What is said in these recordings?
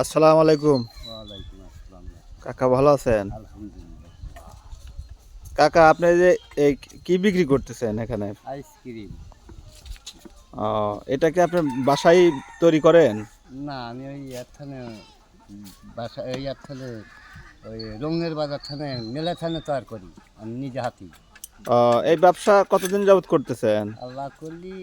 আসসালামু আলাইকুম। ওয়ালাইকুম আসসালাম। কাকা ভালো আছেন? আলহামদুলিল্লাহ। কাকা আপনি যে এই কি বিক্রি করতেছেন এখানে? আইসক্রিম? এটা কি আপনি বাসায় তৈরি করেন? না, আমি ওই এখানে বাসা এই এখানে ওই রঙের বাজার থানে মেলা থানে তৈরি করি আমি নিজে হাতি। এই ব্যবসা কতদিন যাবত করতেছেন? আল্লাহ করলি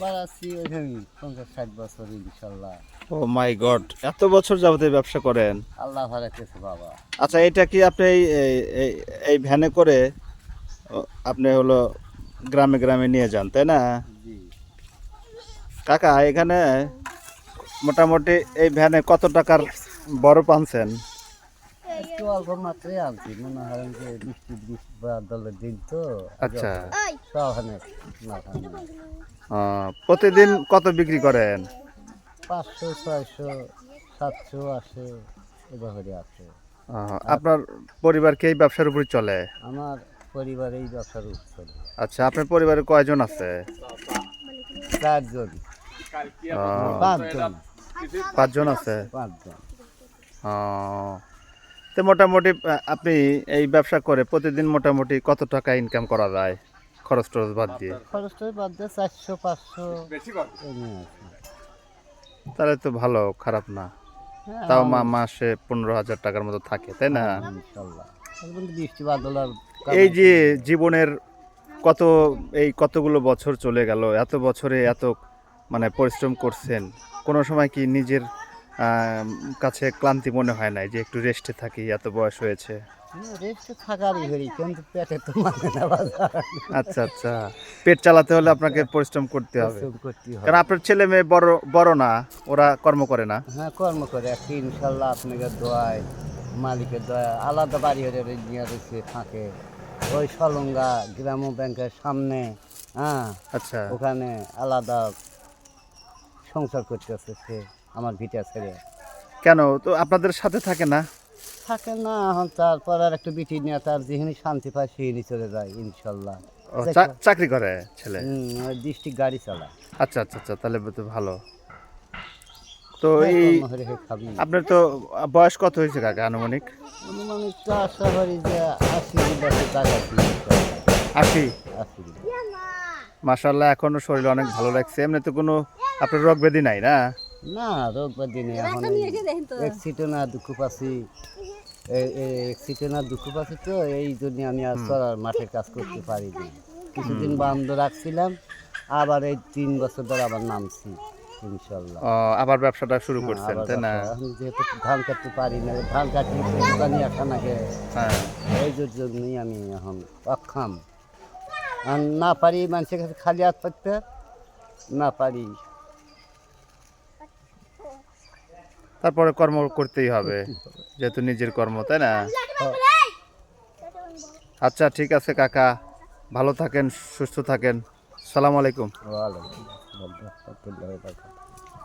বাড়াচ্ছি ওইখানে 50-60 বছর ইনশাল্লাহ। ও মাই গড! এত বছর যাবত এই ব্যবসা করেন? আল্লাহ ভাড়াইতেছে বাবা। আচ্ছা, এটা কি আপনি এই এই ভ্যানে করে ও, আপনি হলো গ্রামে গ্রামে নিয়ে যান, তাই না? জি, কাকা এখানে মোটামুটি এই ভ্যানে কত টাকার বরফ আনছেন? একটু অল্প মাত্রায় আনছি, মনে হয় যে বৃষ্টি বা দলের দিন তো আচ্ছা। সব না প্রতিদিন কত বিক্রি করেন? 500, 600, 700 আসে, এভাবে আসে। আপনার পরিবার কি এই ব্যবসার উপর চলে? আমার পরিবার এই ব্যবসার উৎসব আচ্ছা, আপনার পরিবারে কয়জন আছে? 4 জন, আহ, 5 জন, 5 জন আছে। 5 জন। তো মোটামুটি আপনি এই ব্যবসা করে প্রতিদিন মোটামুটি কত টাকা ইনকাম করা যায় খরচ টরচ বাদ দিয়ে? খরচটা বাদ দিয়ে 400-500 এমনি আছে। তাহলে তো ভালো, খারাপ না। হ্যাঁ, তাও মাসে 15,000 টাকার মতো থাকে, তাই না? ইনশাল্লাহ। এখন বৃষ্টি বাদল আর এই যে জীবনের কত এই কতগুলো বছর চলে গেল, এত বছরে এত মানে পরিশ্রম করছেন, কোনো সময় কি নিজের কাছে ক্লান্তি মনে হয় না যে একটু রেস্টে থাকি, এত বয়স হয়েছে? রেস্টে থাকারই ঘড়ি, কিন্তু পেটে তো মানে না বাজার। আচ্ছা আচ্ছা, পেট চালাতে হলে আপনাকে পরিশ্রম করতে হবে, পরিশ্রম করতেই হবে। কারণ আপনার ছেলে মেয়ে বড় বড় না, ওরা কর্ম করে না? হ্যাঁ, কর্ম করে একটা ইনশাল্লাহ আপনাকে দোয়ায়, মালিকের দোয়া আলাদা বাড়ি হয়ে নিয়ে রয়েছে থাকে ওই সলঙ্গা গ্রাম ব্যাংকের সামনে। হ্যাঁ, আচ্ছা। ওখানে আলাদা সংসার করতেছে সে আমার ভিটা ছেড়ে। কেন তো আপনাদের সাথে থাকে না? থাকে না, এখন তারপর আর একটা বিটি নিয়ে তার যেখানে শান্তি পায় সেখানে চলে যায় ইনশাল্লাহ। ও, চাকরি করে ছেলে? ওই ডিস্ট্রিক্ট গাড়ি চালায়। আচ্ছা আচ্ছা আচ্ছা, তাহলে তো ভালো। তো হ্যাঁ, এই কর্ম হরে খাবি। আপনার তো বয়স কত হয়েছে কাকা আনুমানিক? অনুমানিক তো আশা করি যে 80 বছর টাকা 80? 80। মাশাআল্লাহ, এখনো শরীর অনেক ভালো লাগছে, এমনি তো কোনো আপনার রোগ ব্যাধি নাই না? না, রোগ ব্যাধি নেই। এখন এক সিটে না দুঃখ পাচ্ছি, না দুঃখ পাচ্ছি, তো এই জন্য আমি আর চলার মাঠের কাজ করতে পারিনি। কিছুদিন বন্ধ রাখছিলাম, আবার এই 3 বছর ধরে আবার নামছি ইনশাল্লাহ। আবার ব্যবসাটা শুরু হ্যাঁ, করছেন, আবার তাই না? এখন যেহেতু ধান কাটতে পারি না, ধান কাটতে দোকানি আসা নাকি, হ্যাঁ। এই জন্যই আমি এখন অক্ষম। আর না পারি মানুষের কাছে খালি হাত পাততে, না পারি। তারপরে কর্ম করতেই হবে, যেহেতু নিজের কর্ম, তাই না? আচ্ছা ঠিক আছে কাকা, ভালো থাকেন, সুস্থ থাকেন। সালাম আলাইকুম। ওয়ালাইকুম আসসালাম ওয়া রাহমাতুল্লাহি ওয়া বারাকাতুহু।